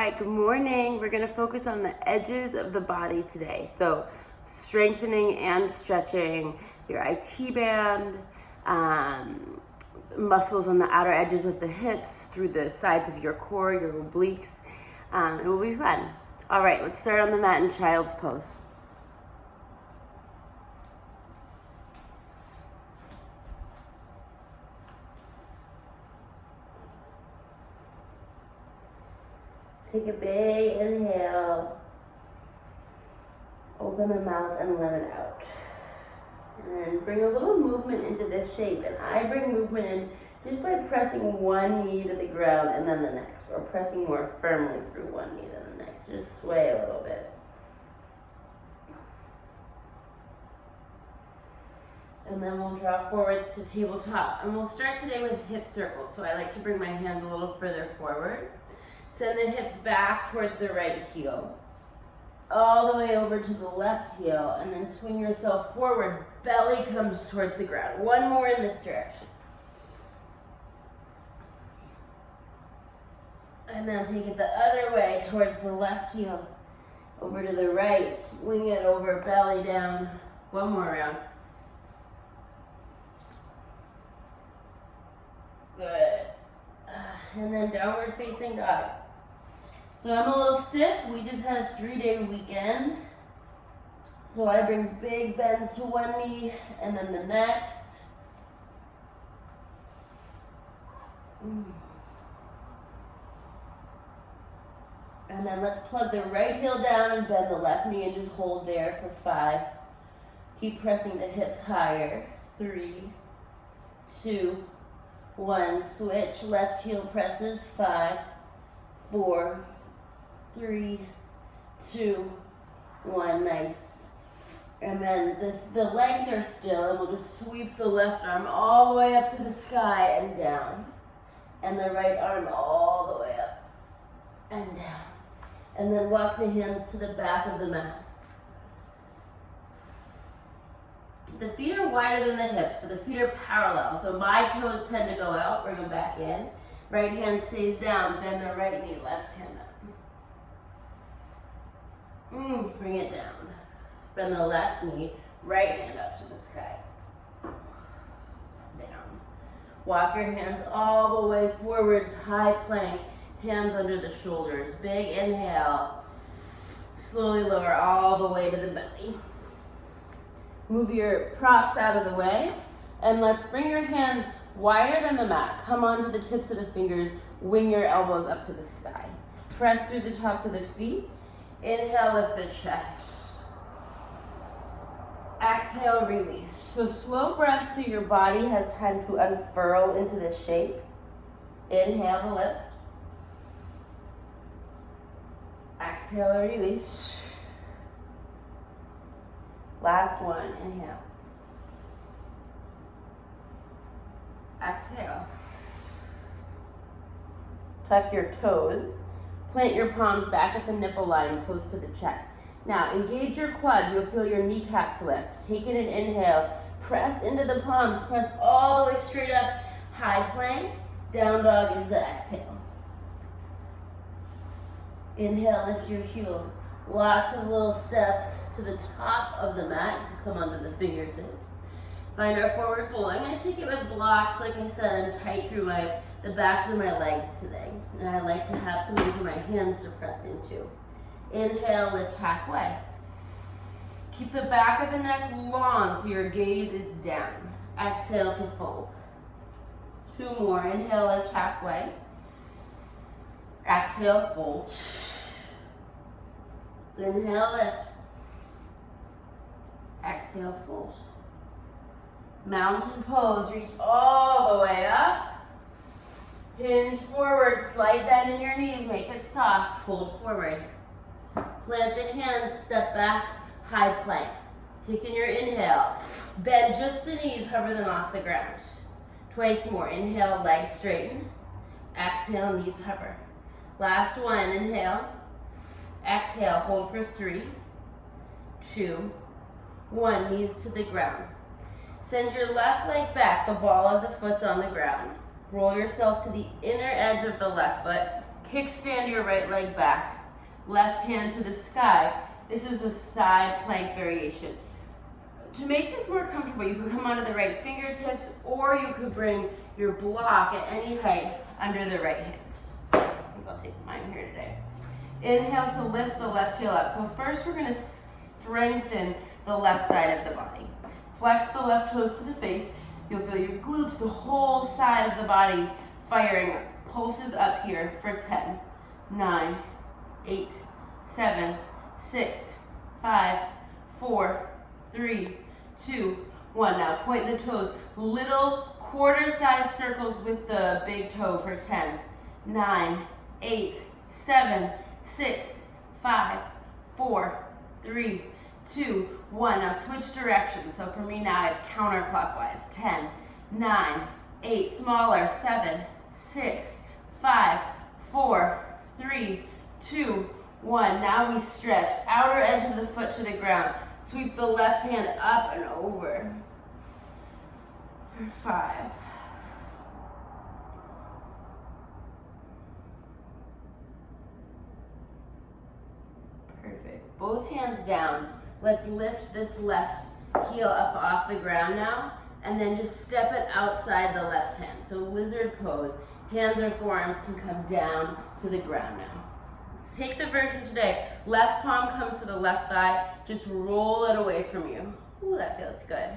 right, good morning. We're going to focus on the edges of the body today. So strengthening and stretching your IT band, muscles on the outer edges of the hips through the sides of your core, your obliques. It will be fun. All right, let's start on the mat in child's pose. Take a big inhale, open the mouth and let it out. And then bring a little movement into this shape. And I bring movement in just by pressing one knee to the ground and then the next, or pressing more firmly through one knee than the next. Just sway a little bit. And then we'll draw forwards to tabletop. And we'll start today with hip circles. So I like to bring my hands a little further forward. Send the hips back towards the right heel, all the way over to the left heel, and then swing yourself forward. Belly comes towards the ground. One more in this direction. And now take it the other way towards the left heel, over to the right. Swing it over, belly down. One more round. Good. And then downward facing dog. So I'm a little stiff. We just had a 3-day weekend. So I bring big bends to one knee and then the next. And then let's plug the right heel down and bend the left knee and just hold there for 5. Keep pressing the hips higher. 3, 2, 1. Switch. Left heel presses. 5, 4, 3, 2, 1. Nice. And then the legs are still, and we'll just sweep the left arm all the way up to the sky and down. And the right arm all the way up and down. And then walk the hands to the back of the mat. The feet are wider than the hips, but the feet are parallel. So my toes tend to go out, bring them back in. Right hand stays down, bend the right knee, left hand up. Bring it down. Bend the left knee, right hand up to the sky. Down. Walk your hands all the way forwards, high plank, hands under the shoulders. Big inhale. Slowly lower all the way to the belly. Move your props out of the way, and let's bring your hands wider than the mat. Come onto the tips of the fingers, wing your elbows up to the sky. Press through the tops of the feet. Inhale, lift the chest. Exhale, release. So slow breaths so your body has time to unfurl into the shape. Inhale to lift. Exhale, release. Last one, inhale. Exhale. Tuck your toes. Plant your palms back at the nipple line, close to the chest. Now, engage your quads. You'll feel your kneecaps lift. Take in an inhale. Press into the palms. Press all the way straight up. High plank. Down dog is the exhale. Inhale, lift your heels. Lots of little steps to the top of the mat. You can come onto the fingertips. Find our forward fold. I'm going to take it with blocks, like I said, and tight through the backs of my legs today. And I like to have something for my hands to press into. Inhale, lift halfway. Keep the back of the neck long so your gaze is down. Exhale to fold. 2 more. Inhale, lift halfway. Exhale, fold. Inhale, lift. Exhale, fold. Mountain pose. Reach all the way up. Hinge forward. Slight bend in your knees. Make it soft. Fold forward. Plant the hands. Step back. High plank. Take in your inhale. Bend just the knees. Hover them off the ground. Twice more. Inhale, legs straighten. Exhale, knees hover. Last one. Inhale. Exhale. Hold for 3, 2, 1. Knees to the ground. Send your left leg back. The ball of the foot's on the ground. Roll yourself to the inner edge of the left foot. Kickstand your right leg back. Left hand to the sky. This is a side plank variation. To make this more comfortable, you can come onto the right fingertips, or you could bring your block at any height under the right hand. I think I'll take mine here today. Inhale to lift the left heel up. So first we're gonna strengthen the left side of the body. Flex the left toes to the face. You'll feel your glutes, the whole side of the body firing up. Pulses up here for 10, 9, 8, 7, 6, 5, 4, 3, 2, 1. Now point the toes. Little quarter-sized circles with the big toe for 10, 9, 8, 7, 6, 5, 4, 3, 2, 1. Now switch directions. So for me now it's counterclockwise. 10, 9, 8, smaller, 7, 6, 5, 4, 3, 2, 1. Now we stretch. Outer edge of the foot to the ground. Sweep the left hand up and over. For 5. Perfect. Both hands down. Let's lift this left heel up off the ground now, and then just step it outside the left hand. So lizard pose. Hands or forearms can come down to the ground now. Let's take the version today. Left palm comes to the left thigh. Just roll it away from you. Ooh, that feels good.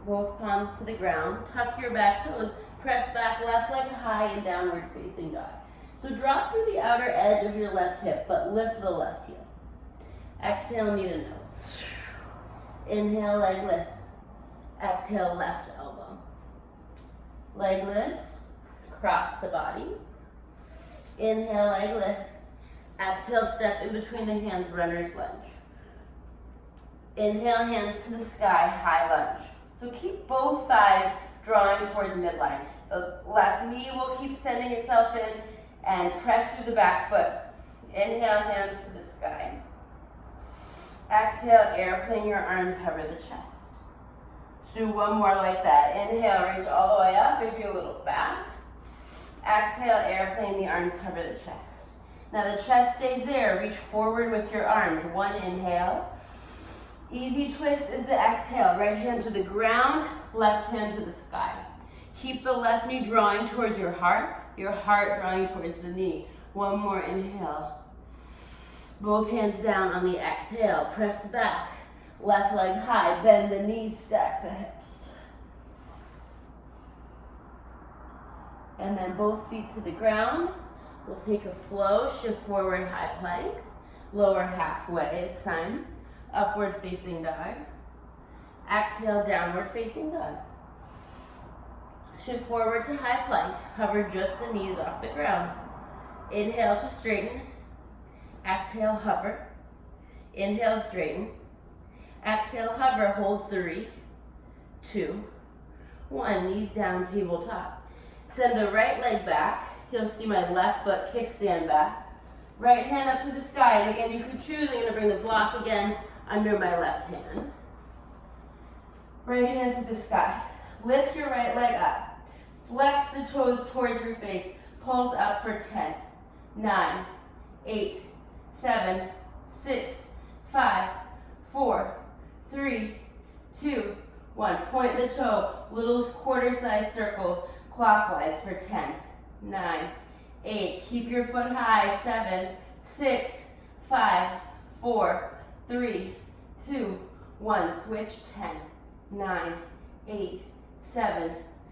Both palms to the ground. Tuck your back toes. Press back, left leg high in downward facing dog. So drop through the outer edge of your left hip, but lift the left heel. Exhale, knee to nose. Inhale, leg lifts. Exhale, left elbow. Leg lifts. Cross the body. Inhale, leg lifts. Exhale, step in between the hands, runner's lunge. Inhale, hands to the sky, high lunge. So keep both thighs drawing towards midline. The left knee will keep sending itself in and press through the back foot. Inhale, hands to the sky. Exhale, airplane your arms, hover the chest. Do one more like that. Inhale, reach all the way up, maybe a little back. Exhale, airplane the arms, hover the chest. Now the chest stays there. Reach forward with your arms. One inhale. Easy twist is the exhale. Right hand to the ground, left hand to the sky. Keep the left knee drawing towards your heart drawing towards the knee. One more inhale. Both hands down on the exhale. Press back. Left leg high. Bend the knees, stack the hips. And then both feet to the ground. We'll take a flow. Shift forward, high plank. Lower halfway this time. Upward facing dog. Exhale, downward facing dog. Shift forward to high plank. Hover just the knees off the ground. Inhale to straighten. Exhale, hover. Inhale, straighten. Exhale, hover, hold 3, 2, 1. Knees down, tabletop. Send the right leg back. You'll see my left foot kickstand back. Right hand up to the sky. And again, you could choose. I'm going to bring the block again under my left hand. Right hand to the sky. Lift your right leg up. Flex the toes towards your face. Pulse up for 10, 9, 8, 7, 6, 5, 4, 3, 2, 1. Point the toe. Little quarter-sized circles clockwise for 10, 9, 8. Keep your foot high. 7, 6, 5, 4, 3, 2, 1. Switch. 10, 9, 8, 7,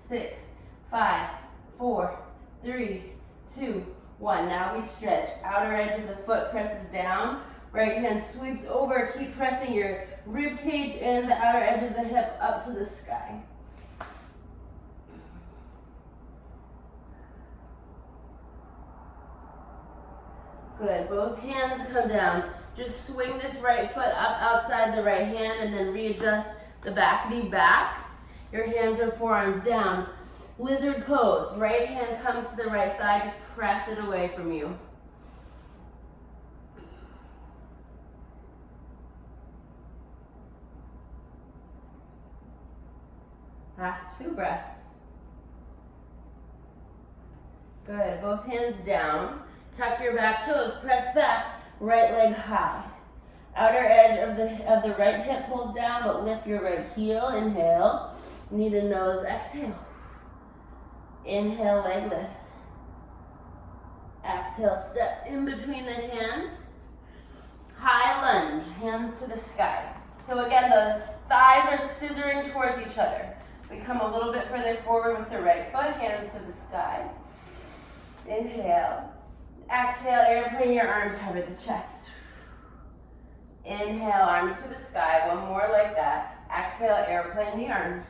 6, 5, 4, 3, 2, 1. Now we stretch. Outer edge of the foot presses down. Right hand sweeps over. Keep pressing your rib cage and the outer edge of the hip up to the sky. Good. Both hands come down. Just swing this right foot up outside the right hand and then readjust the back knee back. Your hands or forearms down. Lizard pose. Right hand comes to the right thigh. Just press it away from you. Last 2 breaths. Good, both hands down. Tuck your back toes, press back, right leg high. Outer edge of the right hip pulls down, but lift your right heel. Inhale, knee to nose, exhale. Inhale, leg lifts. Exhale, step in between the hands. High lunge, hands to the sky. So again, the thighs are scissoring towards each other. We come a little bit further forward with the right foot, hands to the sky. Inhale. Exhale, airplane your arms cover the chest. Inhale, arms to the sky. One more like that. Exhale, airplane the arms.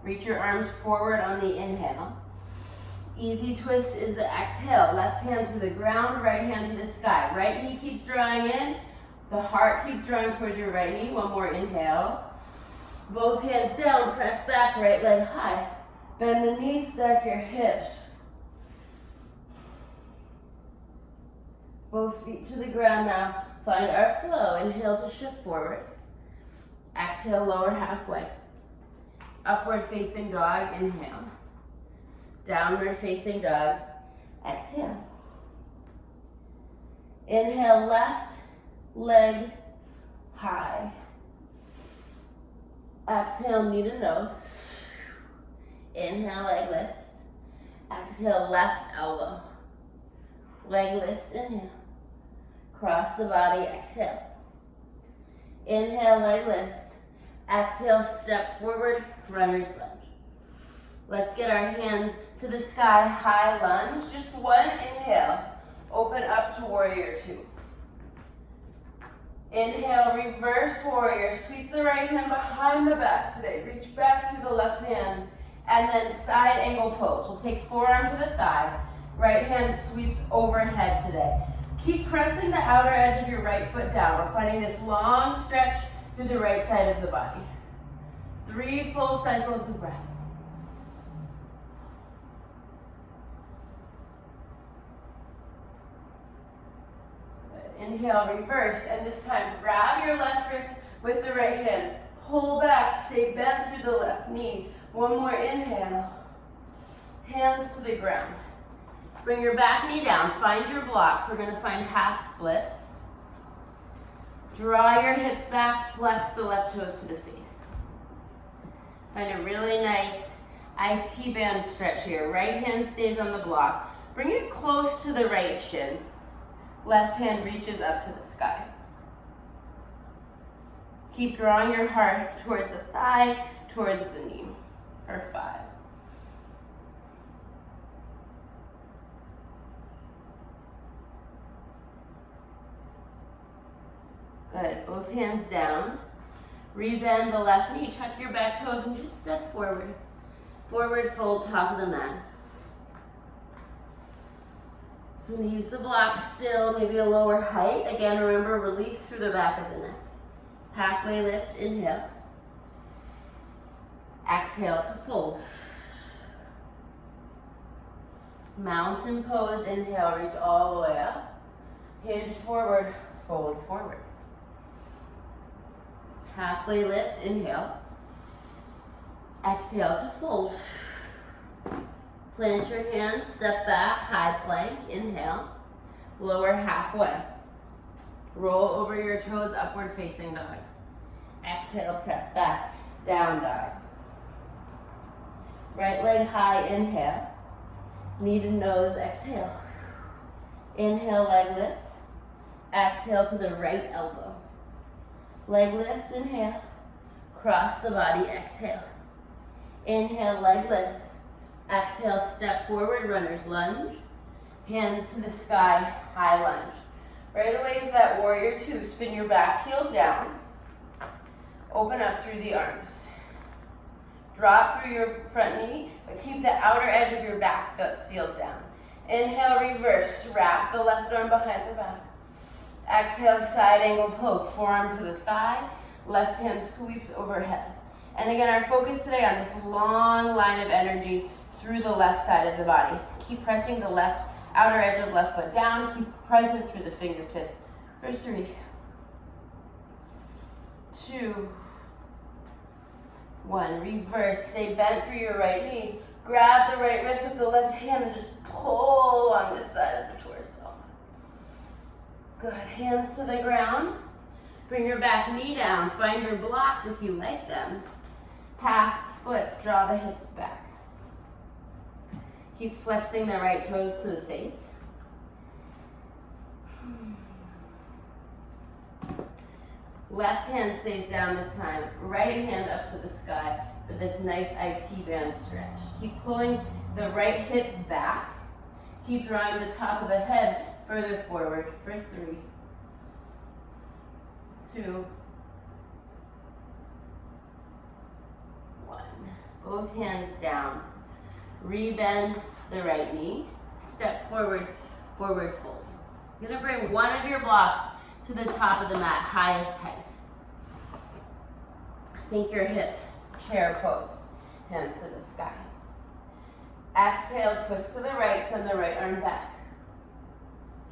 Reach your arms forward on the inhale. Easy twist is the exhale. Left hand to the ground, right hand to the sky. Right knee keeps drawing in. The heart keeps drawing towards your right knee. One more inhale. Both hands down, press back, right leg high. Bend the knees, stack your hips. Both feet to the ground now. Find our flow. Inhale to shift forward. Exhale, lower halfway. Upward facing dog, inhale. Downward facing dog, exhale. Inhale, left leg high. Exhale, knee to nose. Inhale, leg lifts. Exhale, left elbow. Leg lifts, inhale. Cross the body, exhale. Inhale, leg lifts. Exhale, step forward, runner's lunge. Let's get our hands to the sky, high lunge. Just one inhale. Open up to warrior 2. Inhale, reverse warrior. Sweep the right hand behind the back today. Reach back through the left hand. And then side angle pose. We'll take forearm to the thigh. Right hand sweeps overhead today. Keep pressing the outer edge of your right foot down. We're finding this long stretch through the right side of the body. 3 full cycles of breath. Inhale, reverse, and this time grab your left wrist with the right hand. Pull back, stay bent through the left knee. One more inhale. Hands to the ground. Bring your back knee down, find your blocks. We're gonna find half splits. Draw your hips back, flex the left toes to the face. Find a really nice IT band stretch here. Right hand stays on the block. Bring it close to the right shin. Left hand reaches up to the sky. Keep drawing your heart towards the thigh, towards the knee for 5. Good, both hands down. Rebend the left knee, tuck your back toes and just step forward. Forward fold, top of the mat. I'm going to use the block still, maybe a lower height. Again, remember, release through the back of the neck. Halfway lift, inhale. Exhale to fold. Mountain pose, inhale, reach all the way up. Hinge forward, fold forward. Halfway lift, inhale. Exhale to fold. Plant your hands, step back, high plank, inhale. Lower halfway. Roll over your toes, upward facing dog. Exhale, press back, down dog. Right leg high, inhale. Knee to nose, exhale. Inhale, leg lifts. Exhale to the right elbow. Leg lifts, inhale. Cross the body, exhale. Inhale, leg lifts. Exhale, step forward, runner's lunge. Hands to the sky, high lunge. Right away to that warrior 2. Spin your back heel down. Open up through the arms. Drop through your front knee, but keep the outer edge of your back foot sealed down. Inhale, reverse. Wrap the left arm behind the back. Exhale, side angle pose. Forearm to the thigh. Left hand sweeps overhead. And again, our focus today on this long line of energy through the left side of the body. Keep pressing the left outer edge of left foot down. Keep present through the fingertips. For 3, 2, 1. Reverse. Stay bent through your right knee. Grab the right wrist with the left hand and just pull along this side of the torso. Good. Hands to the ground. Bring your back knee down. Find your blocks if you like them. Half splits. Draw the hips back. Keep flexing the right toes to the face. Left hand stays down this time. Right hand up to the sky for this nice IT band stretch. Keep pulling the right hip back. Keep drawing the top of the head further forward for 3, 2, 1. Both hands down. Rebend the right knee. Step forward, forward fold. You're gonna bring one of your blocks to the top of the mat, highest height. Sink your hips, chair pose, hands to the sky. Exhale, twist to the right, send the right arm back.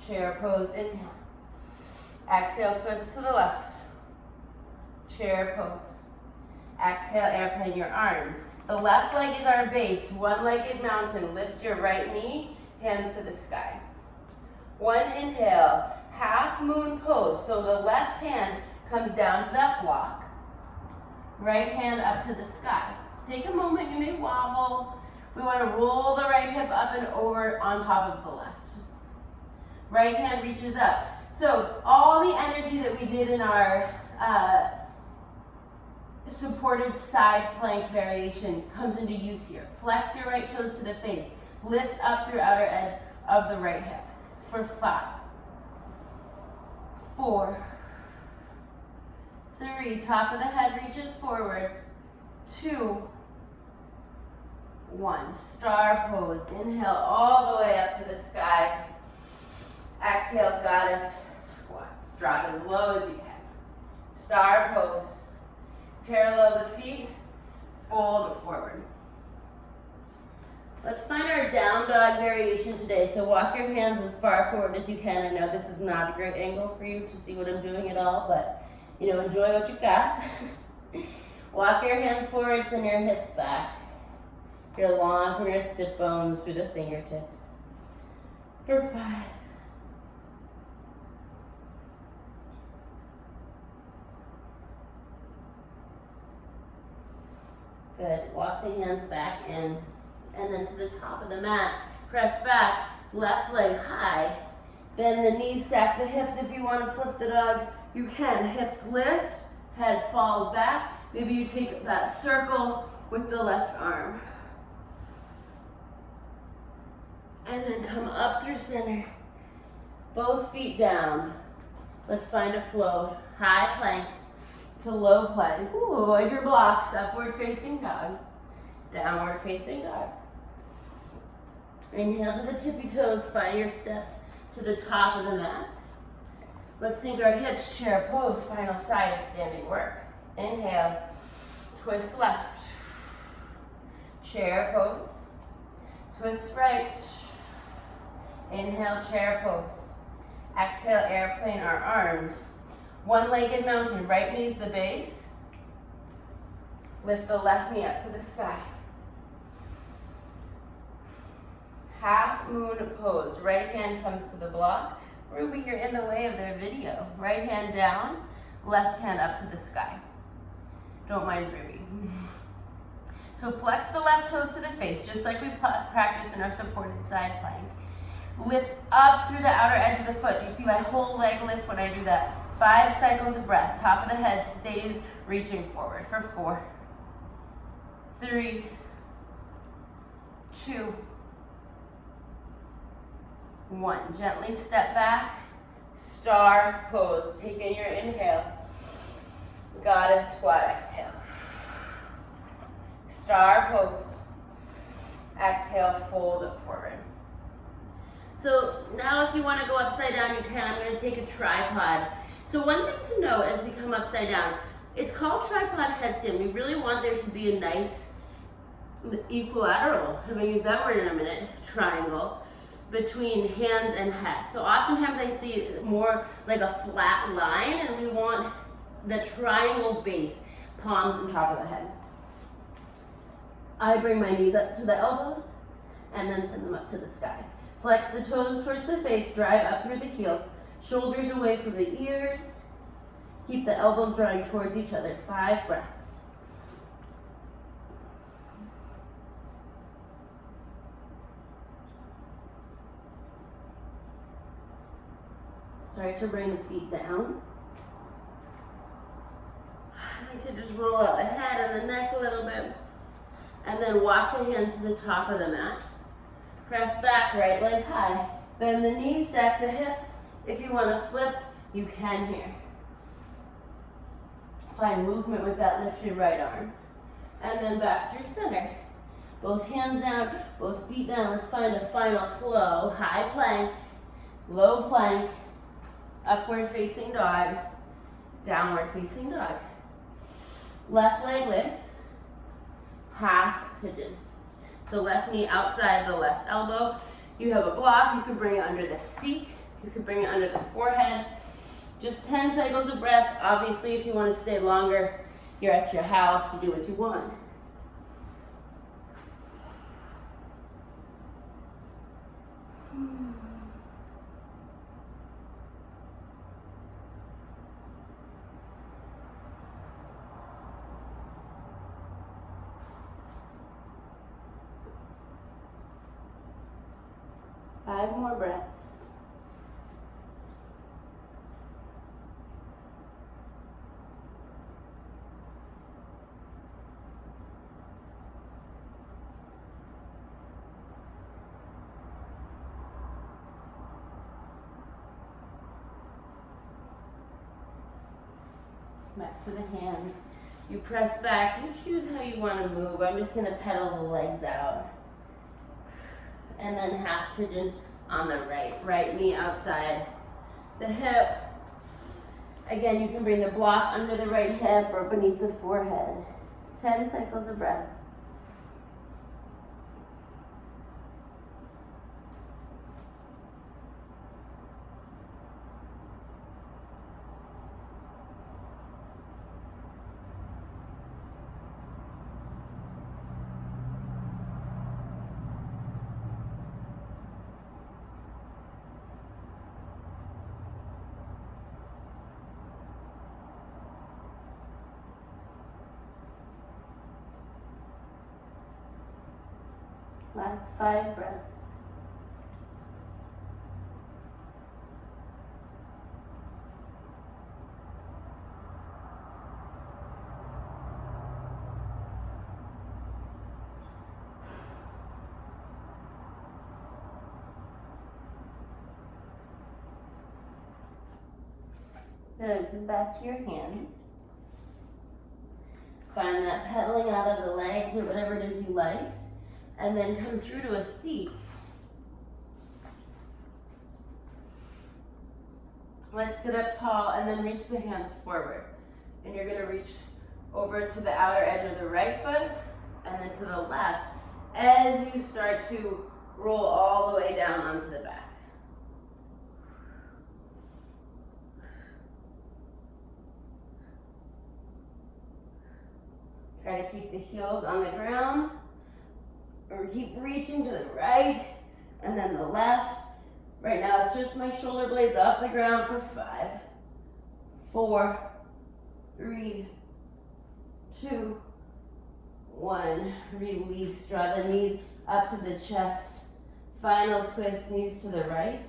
Chair pose, inhale. Exhale, twist to the left. Chair pose. Exhale, airplane your arms. The left leg is our base, one-legged mountain. Lift your right knee, hands to the sky. 1 inhale, half moon pose. So the left hand comes down to that block. Right hand up to the sky. Take a moment, you may wobble. We want to roll the right hip up and over on top of the left. Right hand reaches up. So all the energy that we did in our supported side plank variation comes into use here. Flex your right toes to the face. Lift up through outer edge of the right hip. For 5, 4, 3, top of the head reaches forward. 2, 1, star pose. Inhale all the way up to the sky. Exhale, goddess squats. Drop as low as you can. Star pose. Parallel the feet, fold forward. Let's find our down dog variation today. So walk your hands as far forward as you can. I know this is not a great angle for you to see what I'm doing at all, but enjoy what you've got. Walk your hands forward, send your hips back. Your long from your sit bones through the fingertips. For 5. Good. Walk the hands back in. And then to the top of the mat. Press back. Left leg high. Bend the knees, stack the hips. If you want to flip the dog, you can. Hips lift. Head falls back. Maybe you take that circle with the left arm. And then come up through center. Both feet down. Let's find a flow. High plank to low plank. Ooh, avoid your blocks. Upward facing dog. Downward facing dog. Inhale to the tippy toes. Find your steps to the top of the mat. Let's sink our hips. Chair pose. Final side of standing work. Inhale. Twist left. Chair pose. Twist right. Inhale, chair pose. Exhale, airplane our arms. One-legged mountain, right knee's the base. Lift the left knee up to the sky. Half moon pose. Right hand comes to the block. Ruby, you're in the way of their video. Right hand down, left hand up to the sky. Don't mind Ruby. So flex the left toes to the face, just like we practiced in our supported side plank. Lift up through the outer edge of the foot. You see my whole leg lift when I do that. 5 cycles of breath. Top of the head stays reaching forward for 4, 3, 2, 1. Gently step back. Star pose. Take in your inhale. Goddess squat. Exhale. Star pose. Exhale, fold it forward. So now if you want to go upside down, you can. I'm going to take a tripod. So one thing to note as we come upside down, it's called tripod headstand. We really want there to be a nice equilateral, I'm going to use that word in a minute, triangle, between hands and head. So oftentimes I see more like a flat line, and we want the triangle base, palms on top of the head. I bring my knees up to the elbows and then send them up to the sky. Flex the toes towards the face, drive up through the heel, shoulders away from the ears. Keep the elbows drawing towards each other. 5 breaths. Start to bring the feet down. I like to just roll out the head and the neck a little bit. And then walk the hands to the top of the mat. Press back, right leg high. Bend the knees, stack the hips. If you want to flip, you can here. Find movement with that lifted right arm. And then back through center. Both hands down, both feet down. Let's find a final flow. High plank, low plank, upward facing dog, downward facing dog. Left leg lifts, half pigeon. So left knee outside the left elbow. You have a block, you can bring it under the seat, you can bring it under the forehead. Just 10 cycles of breath. Obviously, if you want to stay longer, you're at your house to do what you want. Five more breaths. Back to the hands. You press back. You choose how you want to move. I'm just going to pedal the legs out. And then half pigeon on the right. Right knee outside the hip. Again, you can bring the block under the right hip or beneath the forehead. 10 cycles of breath. Last 5 breaths. Good. Come back to your hands. Find that pedaling out of the legs or whatever it is you like. And then come through to a seat. Let's sit up tall and then reach the hands forward. And you're going to reach over to the outer edge of the right foot and then to the left as you start to roll all the way down onto the back. Try to keep the heels on the ground. Or keep reaching to the right and then the left. Right now it's just my shoulder blades off the ground for 5, 4, 3, 2, 1. Release, draw the knees up to the chest. Final twist, knees to the right.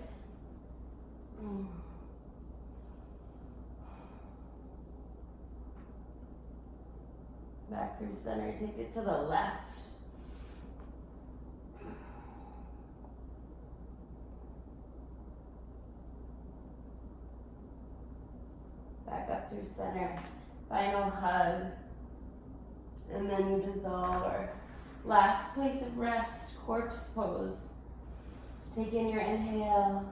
Back through center, take it to the left. Back up through center, final hug, and then you dissolve. Our last place of rest, corpse pose. Take in your inhale,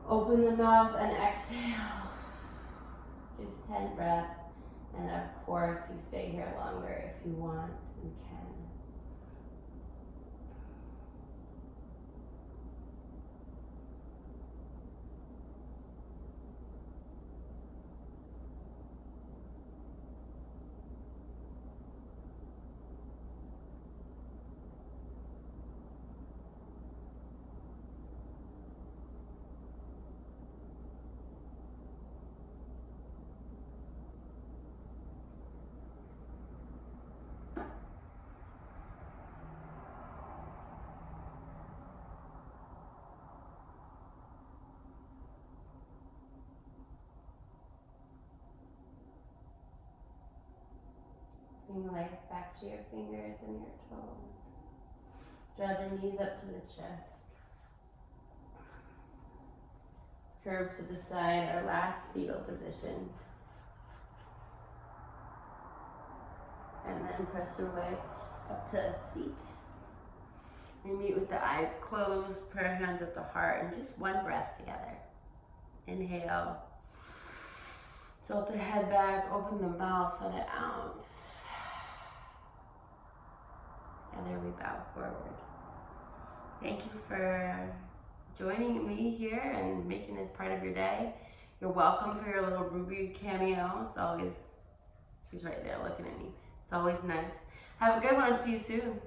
open the mouth and exhale. Just 10 breaths, and of course you stay here longer if you want and can. Breathing life back to your fingers and your toes. Draw the knees up to the chest. Curves to the side, our last fetal position. And then press your way up to a seat. We meet with the eyes closed, prayer hands at the heart, and just one breath together. Inhale. Tilt the head back, open the mouth, let it out. Together we bow forward. Thank you for joining me here and making this part of your day. You're welcome for your little Ruby cameo. It's always, she's right there looking at me. It's always nice. Have a good one. See you soon.